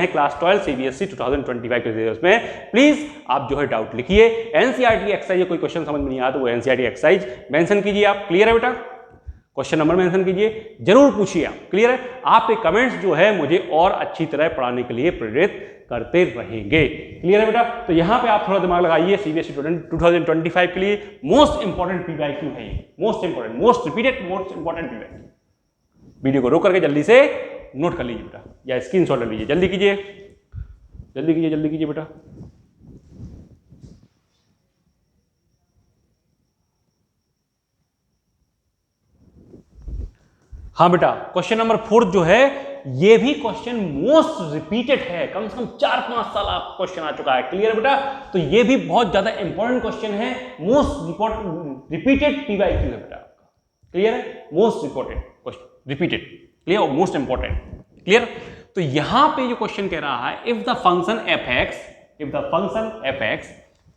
क्लास 12 सीबीएसई 2025 के सिलेबस में, प्लीज आप जो है डाउट लिखिए। एनसीईआरटी एक्सरसाइज कोई क्वेश्चन समझ में नहीं आया तो वो एनसीईआरटी एक्सरसाइज मेंशन कीजिए आप। क्लियर है बेटा। क्वेश्चन नंबर मेंशन कीजिए, जरूर पूछिए आप। क्लियर है। आपके कमेंट्स जो है मुझे और अच्छी तरह पढ़ाने के लिए प्रेरित करते रहेंगे। क्लियर है बेटा। तो यहां पे आप थोड़ा दिमाग लगाइए, सीबीएसई 2025 के लिए मोस्ट इंपॉर्टेंट पीवाईक्यू है ये, most important, most repeated, most important PYQ. Video को रोक करके जल्दी से नोट कर लीजिए बेटा, या स्क्रीनशॉट ले लीजिए। जल्दी कीजिए बेटा। हाँ बेटा, क्वेश्चन नंबर 4 जो है ये भी क्वेश्चन मोस्ट रिपीटेड है, कम से कम 4-5 साल आप क्वेश्चन आ चुका है। क्लियर बेटा? तो ये भी बहुत ज्यादा इंपॉर्टेंट क्वेश्चन है, मोस्ट रिपीटेड पीवाईक्यू है बेटा। क्लियर है? Most important question, repeated, clear, most important. Clear? तो यहां पे जो क्वेश्चन कह रहा है, इफ द फंक्शन f(x)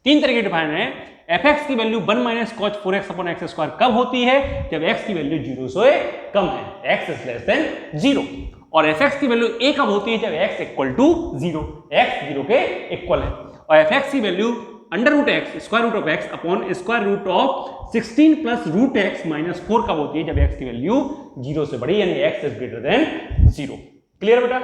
तीन तरीके डिफाइन है। f(x) की value 1 minus cos 4x upon x square कब होती है? जब x की वैल्यू 0 से कम है, x इज लेस देन 0। और f(x) की वैल्यू a कब होती है? जब x इक्वल टू 0, x 0 के इक्वल है। और f(x) की value under root x square root of x upon square root of 16 plus root x minus 4 कब होती है? जब x की वैल्यू 0 से बड़ी, यानी x is greater than 0। Clear बेटा?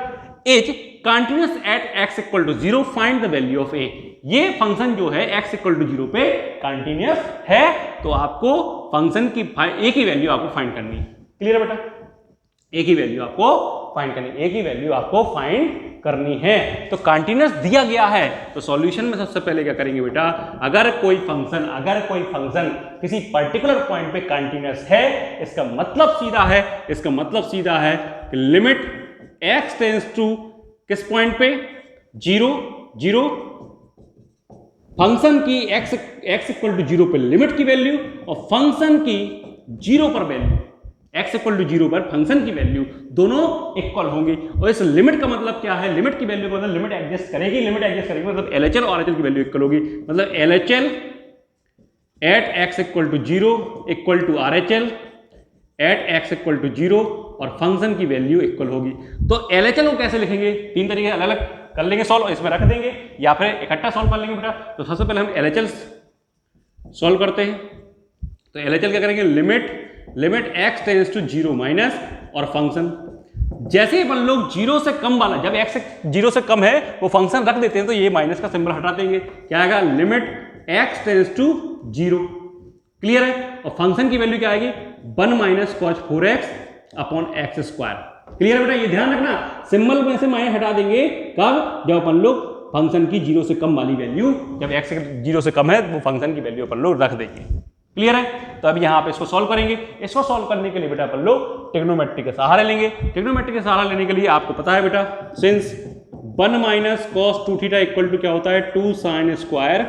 Is continuous at x equal to 0, find the value of a। ये फंक्शन जो है x इक्वल टू 0 पे कंटिन्यूअस है, तो आपको फंक्शन की a की वैल्यू आपको फाइंड करनी है। क्लियर बेटा? a की वैल्यू आपको फाइंड करनी है, a की वैल्यू आपको फाइंड करनी है। तो कंटिन्यूअस दिया गया है, तो सॉल्यूशन में सबसे पहले क्या करेंगे बेटा? अगर कोई फंक्शन किसी पर्टिकुलर पॉइंट पे कंटिन्यूअस है, इसका मतलब सीधा है कि लिमिट x टेंड्स टू किस पॉइंट पे? 0 फंक्शन की x इक्वल टू 0 पे लिमिट की वैल्यू और फंक्शन की 0 पर वैल्यू, x इक्वल टू 0 पर फंक्शन की वैल्यू दोनों इक्वल होंगी। और इस लिमिट का मतलब क्या है? लिमिट की वैल्यू मतलब लिमिट एडजस्ट करेगी मतलब LHL और RHL की वैल्यू इक्वल होगी। मतलब LHL at x equal to 0 equal to RHL at x equal to 0 और फंक्शन की वैल्यू इक्वल होगी। तो LHL को कैसे लिखेंगे? तीन तरीके अलग अलग कर लेंगे सॉल्व, और इसमें रख देंगे या फिर इकट्ठा सॉल्व कर लेंगे बेटा। तो सबसे पहले हम LHL सॉल्व करते हैं। तो LHL क्या करेंगे? Limit x tends to 0 minus और फंक्शन, जैसे ही अपन लोग 0 से कम वाला, जब x 0 से कम है वो फंक्शन रख देते हैं, तो ये माइनस का सिंबल हटा देंगे। क्या आएगा? Limit x tends to 0। Clear है? और फंक्शन की वैल्यू क्या आएगी? 1 minus cos 4x upon x square. Clear है बेटा? ये ध्यान रखना, सिंबल में से माइनस हटा देंगे कब? जब अपन लोग फंक्शन की 0 से कम वाली वैल्यू, जब x 0 से कम है वो फंक्शन की वैल्यू अपन लोग रख देंगे। क्लियर है? तो अब यहाँ पे इसको सॉल्व करेंगे। इसको सॉल्व करने के लिए बेटा अपन लोग ट्रिग्नोमेट्री का सहारा लेंगे। ट्रिग्नोमेट्री का सहारा लेने के लिए आपको पता है बेटा, since 1 minus cos 2 theta equal to क्या होता है? 2 साइन स्क्वायर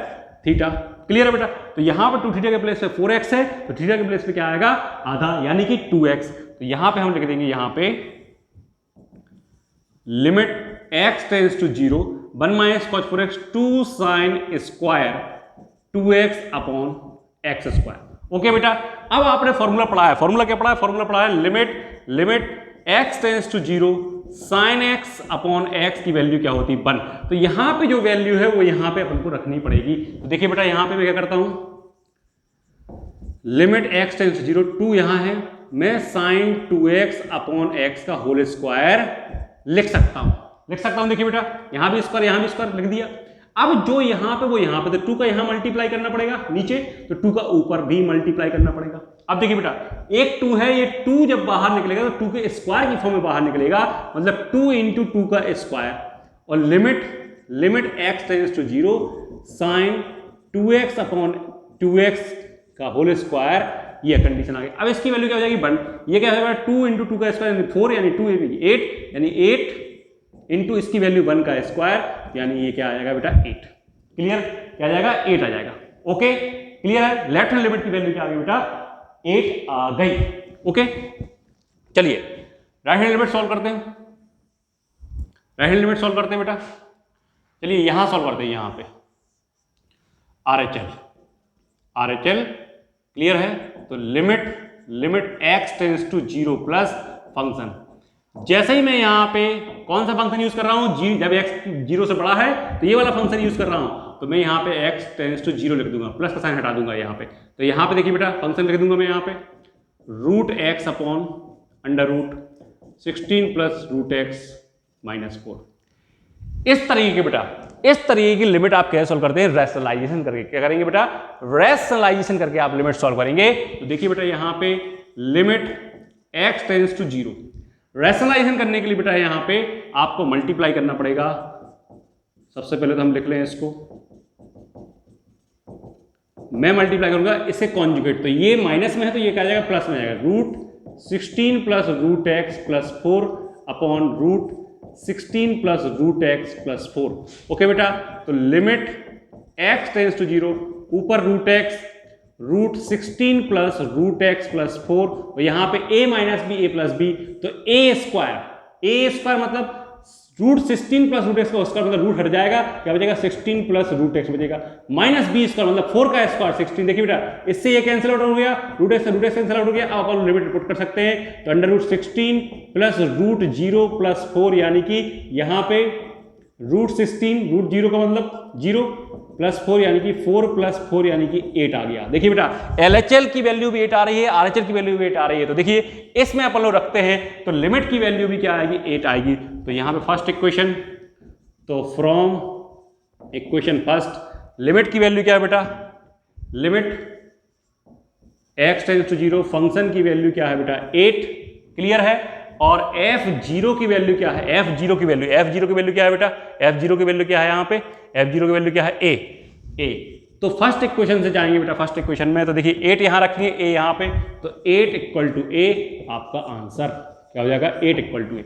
थीटा। क्लियर है बेटा? तो यहां पर 2 थीटा के प्लेस पे 4x है, तो थीटा के प्लेस पे क्या आएगा? आधा, यानी कि 2x। तो यहां पे हम लिख देंगे, यहां पे limit x tends to 0 1 minus cos 4x 2 sine square 2x upon x square. Okay बेटा? अब आपने फॉर्मूला पढ़ा है, फॉर्मूला क्या पढ़ा है? फॉर्मूला पढ़ा है limit x tends to 0 sine x upon x की वैल्यू क्या होती है? 1। तो यहां पे जो वैल्यू है वो यहां पे अपन को रखनी पड़ेगी। तो देखिए बेटा, यहां पे मैं क्या करता हूं, लिमिट x टेंड्स टू 0, 2 यहां है, मैं साइन 2x अपॉन x का होल स्क्वायर लिख सकता हूं। देखिए बेटा, यहां भी स्क्वायर लिख दिया। अब जो यहां पे वो यहां पे, तो 2 का यहां मल्टीप्लाई करना पड़ेगा नीचे, तो 2 का ऊपर भी मल्टीप्लाई करना पड़ेगा। अब देखिए बेटा, एक 2 है, ये 2 जब बाहर निकलेगा तो 2 के स्क्वायर की फॉर्म में बाहर निकलेगा, मतलब 2 इंटू 2 का स्क्वायर, और limit x tends to 0 sine 2x upon 2x का होल स्क्वायर, ये कंडीशन आ गई। अब इसकी वैल्यू क्या हो जाएगी? 1। ये क्या होगा? 2 इंटू 2 का स्क्वायर यानी 4, यानी 2 8, यानी 8 इंटू इसकी वैल्यू 1 का स्क्वायर, यानी ये क्या आ जाएगा बेटा? 8। क्लियर? क्या आ जाएगा? 8 आ जाएगा। ओके, क्लियर है? लेफ्ट हैंड लिमिट की वैल्यू क्या आ गई बेटा? 8 आ गई। ओके, चलिए राइट हैंड लिमिट सॉल्व करते हैं। बेटा, चलिए यहां सॉल्व करते हैं। यहां पे RHL क्लियर है? तो limit x tends to 0 plus function, जैसे ही मैं यहां पे कौन सा फंक्शन यूज कर रहा हूं, जब x 0 से बड़ा है तो ये वाला फंक्शन यूज कर रहा हूं, तो मैं यहां पे x टेंड्स टू 0 लिख दूंगा, प्लस का साइन हटा दूंगा यहां पे। तो यहां पे देखिए बेटा, फंक्शन लिख दूंगा मैं यहां पे root x upon under root 16 plus root x minus 4। इस तरीके की लिमिट आप कैसे सॉल्व करते हैं? रैशनलाइजेशन करके। क्या करेंगे बेटा? रैशनलाइजेशन करके आप लिमिट सॉल्व करेंगे। तो देखिए बेटा, यहां पे limit x tends to 0, rationalization करने के लिए बेटा यहां पे आपको मल्टीप्लाई करना पड़ेगा। सबसे पहले तो हम लिख लें इसको, मैं मल्टीप्लाई करूंगा इससे कॉन्जुगेट, तो ये माइनस में है तो ये क्या आ जाएगा? प्लस में आ जाएगा। Root 16 plus root x plus 4 upon root 16 plus root x plus 4। Okay बेटा, तो लिमिट x टेंस टू 0, ऊपर root x, root 16 plus root x plus 4, और यहां पे a minus b a plus b, तो a स्क्वायर मतलब root 16 plus root x का square मतलब रूट हट जाएगा, क्या बचेगा 16 प्लस रूट एक्स बचेगा, माइनस बी स्क्वायर मतलब 4 का स्क्वायर 16। देखिए बेटा, इससे ये कैंसिल आउट हो गया, रूट एक्स कैंसिल आउट हो गया। अब अपन लिमिट पुट कर सकते हैं, तो under root 16 plus root 0 plus 4, यानी कि यहां पे रूट 16 रूट 0 का मतलब 0 प्लस 4 यानी कि 4 प्लस 4 यानी कि 8 आ गया। देखिए बेटा, LHL की वैल्यू भी 8 आ रही है, RHL की वैल्यू भी 8 आ रही है, तो देखिए इसमें अपन लोग रखते हैं तो लिमिट की वैल्यू भी क्या आएगी 8 आएगी। तो यहां पे फर्स्ट इक्वेशन, तो फ्रॉम इक्वेशन फर्स्ट लिमिट की वैल्यू क्या है बेटा, limit x tends to 0, function की वैल्यू क्या है बेटा 8, क्लियर है। और f0 की वैल्यू क्या है, f0 की वैल्यू क्या है बेटा, f0 की वैल्यू क्या है, यहाँ पे f0 की वैल्यू क्या है a। तो फर्स्ट इक्वेशन से जाएंगे बेटा, फर्स्ट इक्वेशन में, तो देखिए 8 यहां रखेंगे, a यहां पे, तो 8 इक्वल टू a, आपका आंसर क्या हो जाएगा 8 equal to a।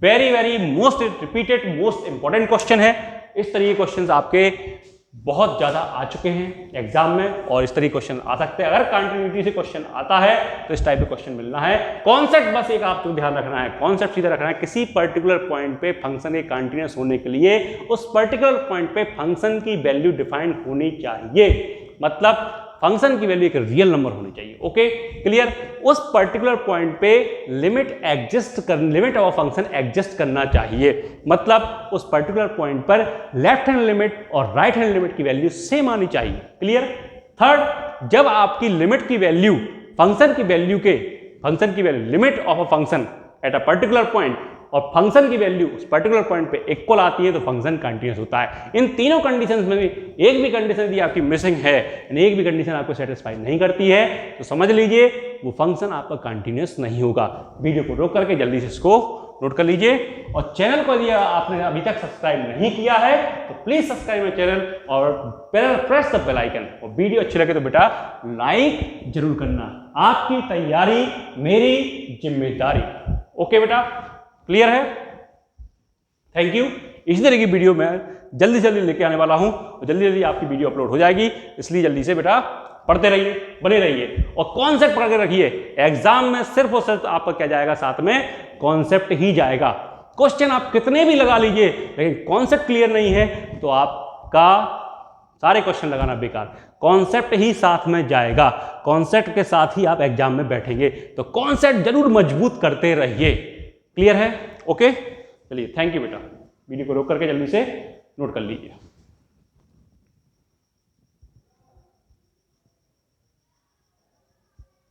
Very most repeated most important question है। इस तरह के क्वेश्चन आपके बहुत ज्यादा आ चुके हैं एग्जाम में, और इस तरह क्वेश्चन आ सकते हैं। अगर कंटिन्यूटी से क्वेश्चन आता है तो इस टाइप के क्वेश्चन मिलना है। कॉन्सेप्ट बस एक आपको ध्यान रखना है, कॉन्सेप्ट सीधा रखना है, किसी पर्टिकुलर पॉइंट पे फंक्शन के कंटिन्यूअस होने के लिए उस पर्टिकुलर पॉइंट पे फंक्शन की वैल्यू डिफाइन होनी चाहिए, मतलब फंक्शन की वैल्यू एक रियल नंबर होनी चाहिए। Okay, clear. उस पर्टिकुलर पॉइंट पे लिमिट ऑफ फंक्शन एग्जिस्ट करना चाहिए, मतलब उस पर्टिकुलर पॉइंट पर लेफ्ट हैंड लिमिट और राइट हैंड लिमिट की वैल्यू सेम आनी चाहिए, क्लियर। थर्ड, जब आपकी लिमिट की वैल्यू फंक्शन की value limit of a function at a particular point और फंक्शन की वैल्यू उस पर्टिकुलर पॉइंट पे इक्वल आती है, तो फंक्शन कंटीन्यूअस होता है। इन तीनों कंडीशंस में भी एक भी कंडीशन यदि आपकी मिसिंग है, यानी एक भी कंडीशन आपको सेटिस्फाई नहीं करती है, तो समझ लीजिए वो फंक्शन आपका कंटीन्यूअस नहीं होगा। वीडियो को रोक करके जल्दी से इसको नोट कर लीजिए, और चैनल को यदि आपने अभी तक सब्सक्राइब नहीं किया है तो प्लीज सब्सक्राइब माय चैनल और प्रेस द बेल आइकन, और वीडियो अच्छी लगे तो बेटा लाइक जरूर करना। आपकी तैयारी मेरी जिम्मेदारी। ओके बेटा, क्लियर है, थैंक यू। इसी तरह की वीडियो मैं जल्दी से जल्दी लेके आने वाला हूं, और जल्दी आपकी वीडियो अपलोड हो जाएगी, इसलिए जल्दी से बेटा पढ़ते रहिए, बने रहिए, और कॉन्सेप्ट पढ़ के रखिए। एग्जाम में सिर्फ और सिर्फ आपका क्या जाएगा, साथ में कॉन्सेप्ट ही जाएगा। क्वेश्चन आप कितने भी लगा लीजिए, लेकिन कॉन्सेप्ट क्लियर नहीं है तो आपका सारे क्वेश्चन लगाना बेकार। कॉन्सेप्ट ही साथ में जाएगा, कॉन्सेप्ट के साथ ही आप एग्जाम में बैठेंगे, तो कॉन्सेप्ट जरूर मजबूत करते रहिए, क्लियर है। ओके, चलिए थैंक यू बेटा, वीडियो को रोक करके जल्दी से नोट कर लीजिए।